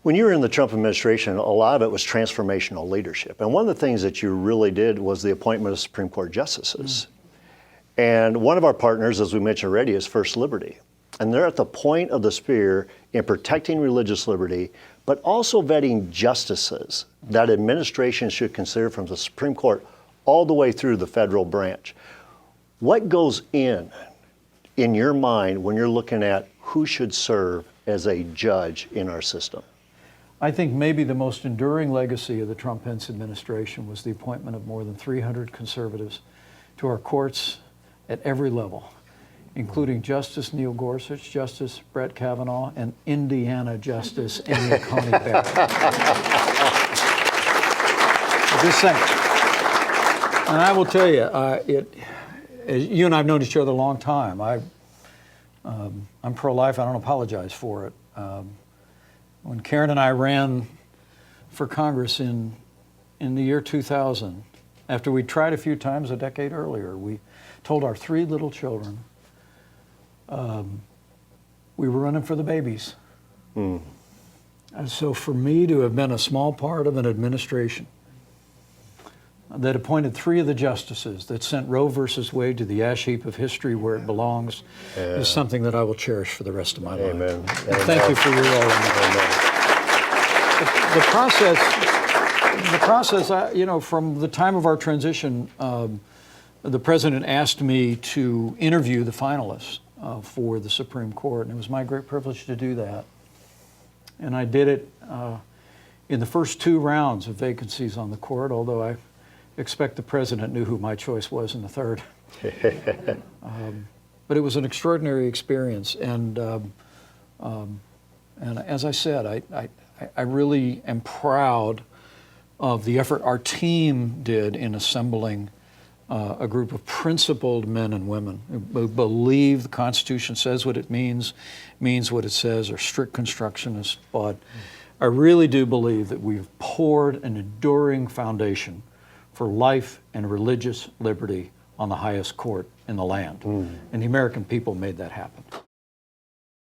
When you were in the Trump administration, a lot of it was transformational leadership. And one of the things that you really did was the appointment of Supreme Court justices. And one of our partners, as we mentioned already, is First Liberty. And they're at the point of the spear in protecting religious liberty, but also vetting justices that administration should consider from the Supreme Court all the way through the federal branch. What goes in your mind when you're looking at who should serve as a judge in our system? I think maybe the most enduring legacy of the Trump-Pence administration was the appointment of more than 300 conservatives to our courts at every level, including Justice Neil Gorsuch, Justice Brett Kavanaugh, and Indiana Justice Amy Coney Barrett. Just saying. And I will tell you, you and I have known each other a long time. I'm pro-life. I don't apologize for it. When Karen and I ran for Congress in the year 2000, after we tried a few times a decade earlier, we told our 3 little children we were running for the babies. And so for me to have been a small part of an administration that appointed 3 of the justices that sent Roe versus Wade to the ash heap of history where it belongs is something that I will cherish for the rest of my life. Amen. Thank you for your role in that. The process, you know, from the time of our transition, the president asked me to interview the finalists for the Supreme Court, and it was my great privilege to do that. And I did it in the first 2 rounds of vacancies on the court, although I expect the president knew who my choice was in the 3rd. But it was an extraordinary experience, and as I said, I really am proud of the effort our team did in assembling a group of principled men and women who believe the Constitution says what it means what it says, are strict constructionists, but I really do believe that we've poured an enduring foundation for life and religious liberty on the highest court in the land. And the American people made that happen.